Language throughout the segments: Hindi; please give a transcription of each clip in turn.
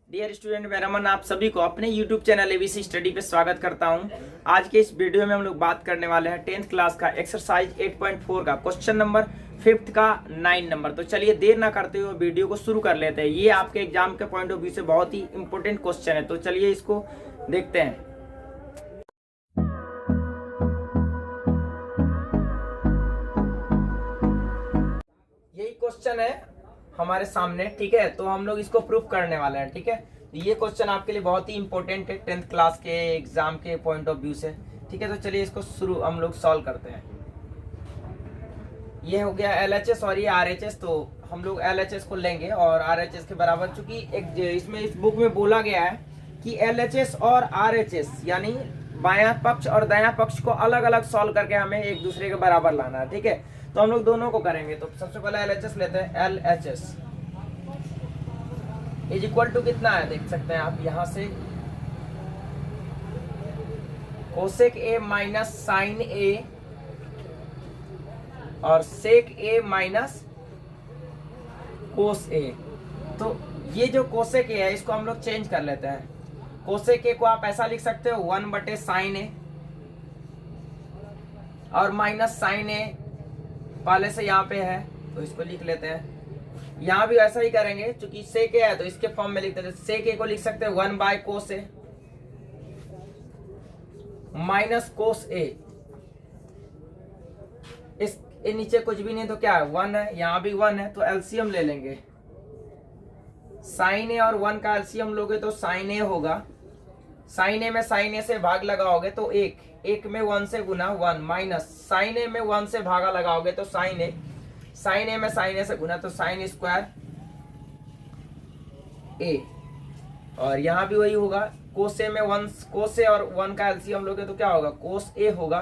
डियर स्टूडेंट, मैं रमन आप सभी को अपने YouTube चैनल एबीसी स्टडी पे स्वागत करता हूं। आज के इस वीडियो में हम लोग बात करने वाले हैं 10th क्लास का एक्सरसाइज 8.4 का क्वेश्चन नंबर 5th का 9 नंबर। तो चलिए देर ना करते हुए वीडियो को शुरू कर लेते हैं। ये आपके एग्जाम के पॉइंट ऑफ व्यू से बहुत ही इंपॉर्टेंट क्वेश्चन है, तो चलिए इसको देखते हैं। यही क्वेश्चन है हमारे सामने, ठीक है। तो हम लोग इसको प्रूफ करने वाले हैं, ठीक है। ये क्वेश्चन आपके लिए बहुत ही इंपॉर्टेंट है 10th क्लास के एग्जाम के पॉइंट ऑफ व्यू से, ठीक है। तो चलिए इसको शुरू हम लोग सॉल्व करते हैं। ये हो गया LHS और ये RHS। तो हम लोग LHS को लेंगे और RHS के बराबर, चूंकि एक इसमें इस बुक में बोला गया है कि LHS और RHS यानी बायां पक्ष और दायां पक्ष को अलग अलग सॉल्व करके हमें एक दूसरे के बराबर लाना है, ठीक है। तो हम लोग दोनों को करेंगे। तो सबसे पहले LHS लेते हैं। LHS इज इक्वल टू कितना है, देख सकते हैं आप यहां से, cosec A minus sine A और sec A minus cos A। तो ये जो कोसेक A है इसको हम लोग चेंज कर लेते हैं। कोसेक A को आप ऐसा लिख सकते हो 1/साइन A और माइनस साइन A पहले से यहाँ पे है तो इसको लिख लेते हैं। यहाँ भी ऐसा ही करेंगे, चूंकि सेक A है तो इसके फॉर्म में लिखते हैं। सेक A को लिख सकते हैं 1/कोस A माइनस कोस A। इस नीचे कुछ भी नहीं तो क्या है, 1 है, यहाँ भी 1 है, तो एलसीएम ले लेंगे। साइन A और 1 का एलसीएम लोगे तो साइन A होगा। साइन A में साइन A से भाग लगाओगे तो 1 में 1 से गुना 1 माइनस साइन A में 1 से भागा लगाओगे तो साइन A में साइन A से गुना तो साइन स्क्वायर A। और यहाँ भी वही होगा, कोस A में 1, कोस A और 1 का एलसीएम लोगे तो क्या होगा, कोस A होगा।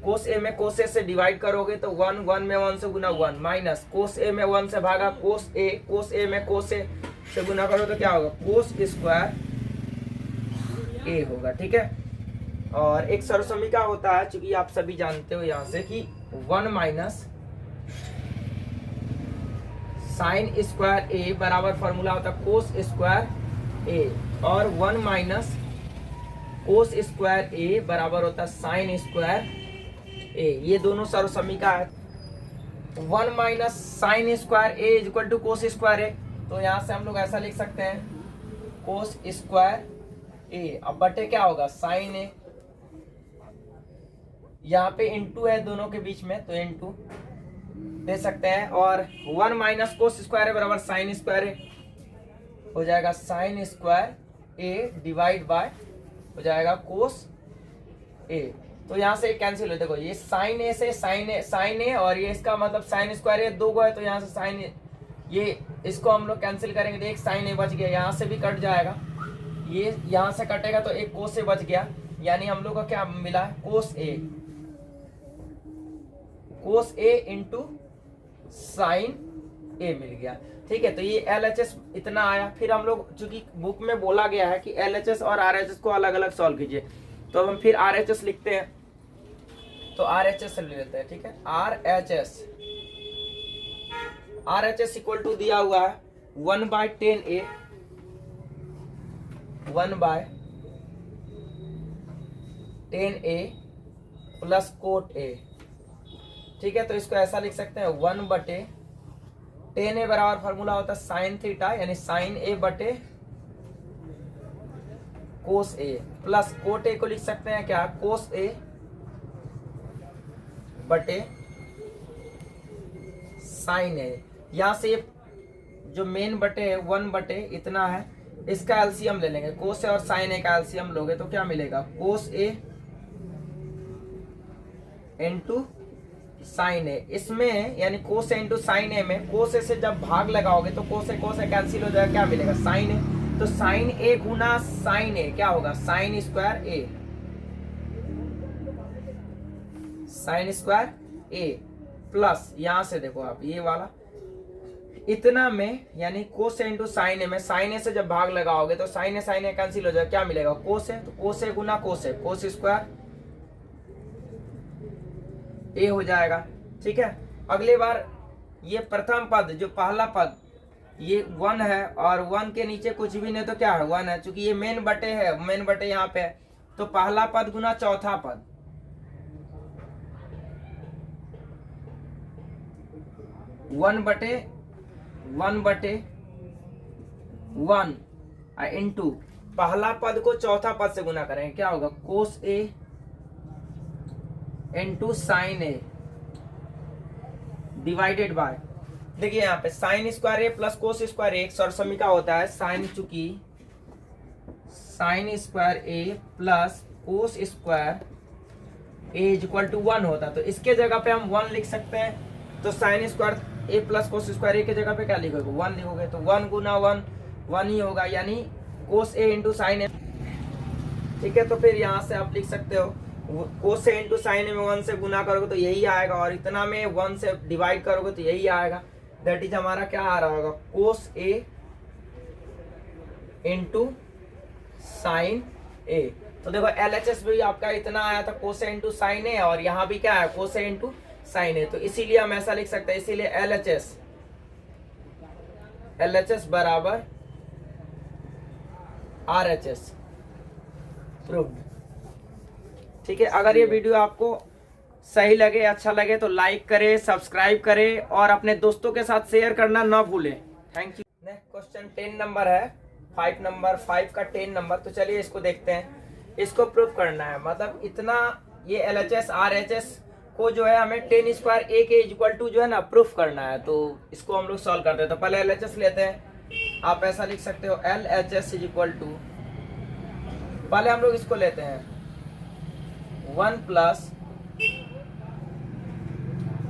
कोस A में कोस A से डिवाइड करोगे तो 1 में 1 से गुना 1 माइनस कोस A में 1 से भागा कोस A में कोस A से गुना करो तो क्या होगा, कोस स्क्वायर A होगा, ठीक है। और एक सर्वसमीका होता है, चूंकि आप सभी जानते हो यहाँ से कि 1 माइनस साइन स्क्वायर A बराबर फॉर्मूला होता है कोस स्क्वायर A और 1 माइनस कोस स्क्वायर A बराबर होता है साइन स्क्वायर A। ये दोनों सर्वसमीका है। 1 minus sine square A is equal to cos square A। तो यहाँ से हम लोग ऐसा लिख सकते हैं कोस स्क्वायर A, अब बटे क्या होगा, साइन A। यहाँ पे इंटू है दोनों के बीच में तो इंटू दे सकते हैं। और 1 माइनस कोस स्क्वायर A बराबर साइन स्क्वायर A हो जाएगा, sign square A divide by हो जाएगा कोस A। तो यहाँ से कैंसिल हो, देखो ये साइन A से साइन A और ये इसका मतलब साइन स्क्वायर A 2 है, तो यहाँ से साइन ये इसको हम लोग कैंसिल करेंगे तो एक साइन A बच गया, यहाँ से भी कट जाएगा, ये यहाँ से कटेगा तो एक कोस A बच गया। यानी हम लोग को क्या मिला, कोस A इंटू साइन A मिल गया, ठीक है। तो ये LHS इतना आया। फिर हम लोग, चूंकि बुक में बोला गया है कि LHS और RHS को अलग अलग सॉल्व कीजिए, तो हम फिर RHS लिखते हैं। तो RHS ले लेते हैं, ठीक है। RHS इक्वल टू दिया हुआ है 1/10A 1/10A plus coat A, ठीक है। तो इसको ऐसा लिख सकते हैं 1/10A बराबर फॉर्मूला होता है साइन थीटा यानी साइन A बटे कोस A प्लस कोट A को लिख सकते हैं क्या, कोस A बटे साइन A। यहाँ से जो मेन बटे है 1 बटे इतना है, इसका एलसीएम ले लेंगे। कोस A और साइन A का एलसीएम लोगे तो क्या मिलेगा, कोस A इंटू साइन A। इसमें यानी कोस A इंटू साइन A में कोस A से जब भाग लगाओगे तो कोस A कैंसिल हो जाएगा, क्या मिलेगा, साइन A। तो साइन A गुना साइन A क्या होगा, साइन स्क्वायर A प्लस यहाँ से देखो आप ये वाला इतना में यानी कोस A इंटू साइन A में साइन A से जब भाग लगाओगे तो साइन A कैंसिल हो जाएगा, क्या मिलेगा, कोस A। तो कोस A Guna cos square A हो जाएगा, ठीक है। अगली बार ये प्रथम पद जो पहला पद ये 1 है और 1 के नीचे कुछ भी नहीं तो क्या है 1 है, चूंकि ये मेन बटे है, मेन बटे यहाँ पे है, तो पहला पद गुना चौथा पद, 1/1 इंटू पहला पद को चौथा पद से गुना करेंगे, क्या होगा cos A into sine A divided by, देखिए यहाँ पे sine square A plus cos square A एक सरसमी का होता है, साइन चूंकि sine square A plus cos square A is equal to 1 होता है, तो इसके जगह पे हम 1 लिख सकते हैं। तो sign square A plus cos square ए के जगह पे क्या लिखोगे 1 लिखोगे, तो 1 गुना 1 1 ही होगा, यानी कोस ए इंटू साइन ए। ठीक है, तो फिर यहाँ से आप लिख सकते हो कोस ए इंटू साइन ए में 1 से गुना करोगे तो यही आएगा, और इतना में 1 से डिवाइड करोगे तो यही आएगा। दैट इज हमारा क्या आ रहा होगा कोस ए इंटू साइन ए। तो देखो एलएचएस भी आपका इतना आया था कोस ए इंटू साइन ए, और यहाँ भी क्या है कोस ए इंटू साइन ए, तो इसीलिए हम ऐसा लिख सकते हैं, इसीलिए एलएचएस बराबर आरएचएस प्रूव्ड। ठीक है, अगर ये वीडियो आपको सही लगे, अच्छा लगे तो लाइक करें, सब्सक्राइब करें और अपने दोस्तों के साथ शेयर करना ना भूलें। Thank you. Next question 10 number है, 5 का 10 नंबर। तो चलिए इसको देखते हैं, इसको प्रूफ करना है, मतलब इतना ये एलएचएस आरएचएस को जो है हमें 10 स्क्वायर ए के इक्वल टू जो है ना प्रूफ करना है। तो इसको हम लोग सॉल्व करते हैं। तो पहले एलएचएस लेते हैं, आप ऐसा लिख सकते हो एलएचएस इज इक्वल टू, पहले हम लोग इसको लेते हैं 1 plus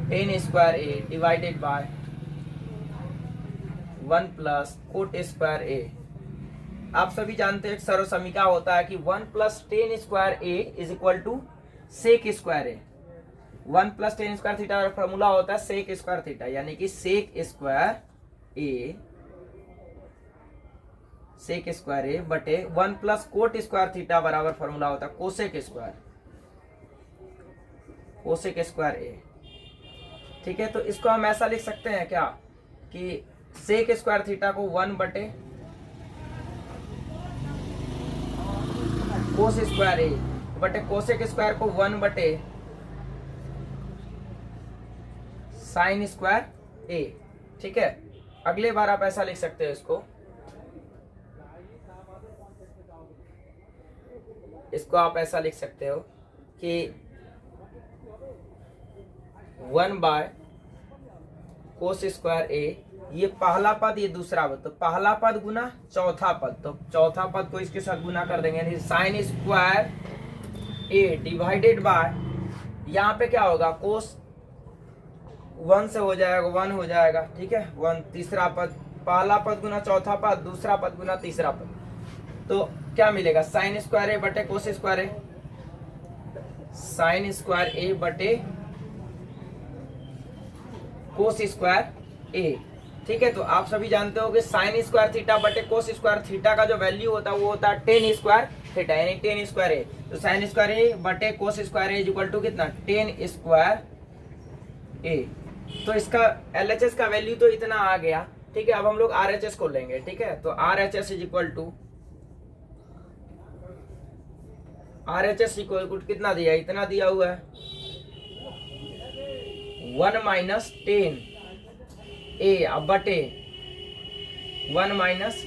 10 square A divided by 1 plus cot square A. आप सभी जानते हैं एक सर्वसमीका होता है कि 1 plus 10 square A is equal to sec square A. 1 plus 10 square theta का फॉर्मूला होता है सेक स्क्वायर थीटा, यानी कि सेक स्क्वायर ए बटे 1 प्लस कोट स्क्वायर थीटा बराबर फॉर्मूला होता है कोसेक स्क्वायर ए। ठीक है, तो इसको हम ऐसा लिख सकते हैं क्या कि सेक स्क्वायर थीटा को 1 बटे कोस स्क्वायर ए बटे कोसेक स्क्वायर को 1 बटे साइन स्क्वायर ए। ठीक है, अगले बार आप ऐसा लिख सकते हो इसको आप ऐसा लिख सकते हो कि 1 बाय कोस स्क्वायर ए, ये पहला पद ये दूसरा पद, तो पहला पद गुना चौथा पद, तो चौथा पद को इसके साथ गुना कर देंगे, यानी sign square A divided bye, यहाँ पे क्या होगा कोस 1 से हो जाएगा 1 हो जाएगा। ठीक है, 1 तीसरा पद, पहला पद गुना चौथा पद, दूसरा पद गुना तीसरा पद, तो क्या मिलेगा साइन स्क्वायर ए बटे cos square A, sign square A बटे कोस स्क्वायर ए। ठीक है, तो आप सभी जानते हो कि साइन स्क्वायर थीटा बटे कोस स्क्वायर थीटा का जो वैल्यू होता है वो होता है 10 स्क्वायर थीटा, यानी 10 स्क्वायर ए। तो साइन स्क्वायर ए बटे cos square A equal to कितना 10 स्क्वायर ए। तो इसका एलएचएस का वैल्यू तो इतना आ गया। ठीक है, अब हम लोग आरएचएस को लेंगे। ठीक है, तो आरएचएस इज इक्वल टू कितना दिया, इतना दिया हुआ है 1 माइनस 10 ए बटे 1 माइनस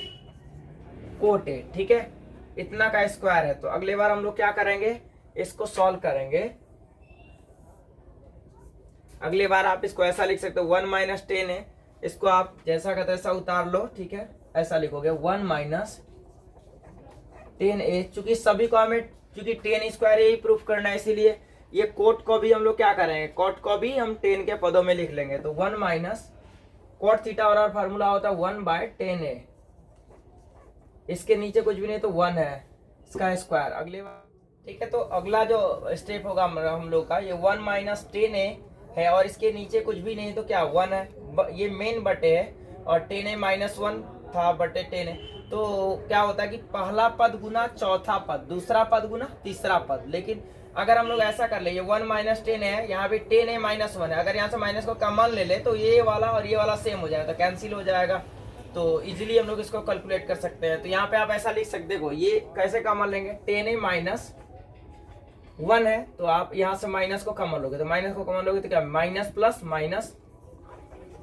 कोट ए। ठीक है, इतना का स्क्वायर है। तो अगले बार हम लोग क्या करेंगे, इसको सॉल्व करेंगे। अगली बार आप इसको ऐसा लिख सकते हो 1 माइनस 10 है, इसको आप जैसा का तैसा उतार लो। ठीक है, ऐसा लिखोगे 1 माइनस 10 ए, चूंकि सभी को हमें क्योंकि 10 स्क्वायर ही प्रूफ करना है, इसीलिए ये कोट को भी हम लोग क्या करेंगे, कोट को भी हम 10 के पदों में लिख लेंगे। तो 1 माइनस कोट थीटा और फार्मूला होता है 1 बाय 10 ए, इसके नीचे कुछ भी नहीं तो 1 है इसका स्क्वायर। अगले बार ठीक है, तो अगला जो स्टेप होगा हम लोग का, ये 1 माइनस 10 ए है और इसके नीचे कुछ भी नहीं तो क्या 1 है, ये मेन बटे है और 10 ए माइनस 1 था बटे 10 है। तो क्या होता है कि पहला पद गुना चौथा पद, दूसरा पद गुना तीसरा पद। लेकिन अगर हम लोग ऐसा कर ले, ये 1 माइनस 10 है, यहाँ पे 10 ए माइनस 1 है, अगर यहाँ से माइनस को कॉमन ले ले तो ये वाला और ये वाला सेम हो जाएगा, तो कैंसिल हो जाएगा। तो इजीली हम लोग इसको कैलकुलेट कर सकते हैं। तो यहाँ पे आप ऐसा लिख सकते, देखो ये कैसे कॉमन लेंगे, 10a माइनस 1 है, तो आप यहाँ से माइनस को कॉमन लोगे, तो माइनस को कॉमन लोगे तो क्या, माइनस प्लस माइनस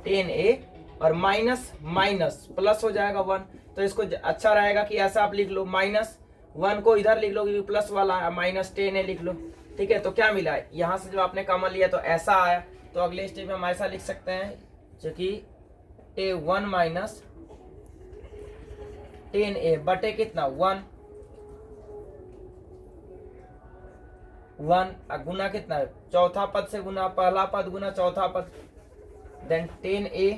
10a और माइनस माइनस प्लस हो जाएगा 1। तो इसको अच्छा रहेगा कि ऐसा आप लिख लो, माइनस 1 को इधर लिख लो क्योंकि प्लस वाला माइनस 10a लिख लो, ठीक है। तो क्या मिला है, यहाँ से जो आपने कॉमन लिया तो ऐसा आया, तो अगले स्टेप में हम ऐसा लिख सकते हैं जो कि a1 माइनस 10a बटे कितना 1 गुना कितना है, चौथा पद से गुना पहला पद गुना चौथा पद, देन 10a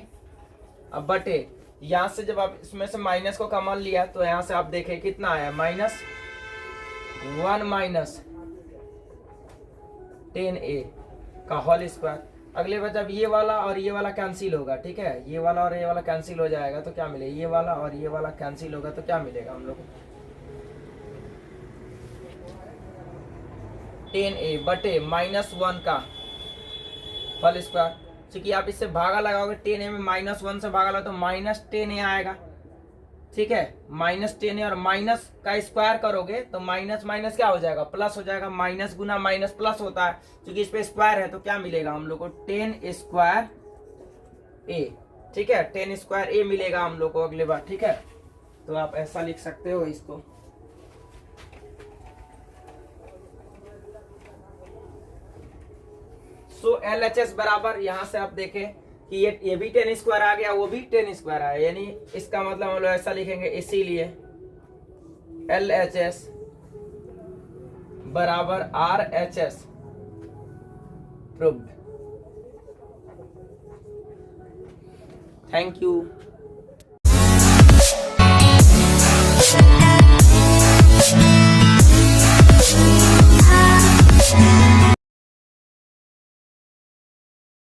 अब बटे यहाँ से जब आप इसमें से माइनस को कॉमन लिया तो यहाँ से आप देखें कितना आया, माइनस 1 माइनस 10a का होल स्क्वायर। अगले बार जब ये वाला और ये वाला कैंसिल होगा, ठीक है, ये वाला और ये वाला कैंसिल हो जाएगा तो क्या मिलेगा, ये वाला और ये वाला कैंसिल होगा तो क्या मिलेगा हम लोग को, 10a बटे माइनस 1 का होल स्क्वायर। क्योंकि आप इससे भागा लगाओगे, 10a में माइनस 1 से भागा लगाओ तो माइनस 10a आएगा, ठीक है, माइनस 10a और माइनस का स्क्वायर करोगे तो माइनस माइनस क्या हो जाएगा, प्लस हो जाएगा, माइनस गुना माइनस प्लस होता है, क्योंकि इस पे स्क्वायर है तो क्या मिलेगा हम लोग को, 10 स्क्वायर a, ठीक है, 10 स्क्वायर a मिलेगा हम लोग को अगले बार, ठीक है। तो आप ऐसा लिख सकते हो इसको। सो LHS बराबर, यहाँ से आप देखें कि ये भी 10 स्क्वायर आ गया, वो भी 10 स्क्वायर आया, यानी इसका मतलब हम लोग ऐसा लिखेंगे, इसीलिए LHS बराबर RHS प्रूव्ड। Thank you.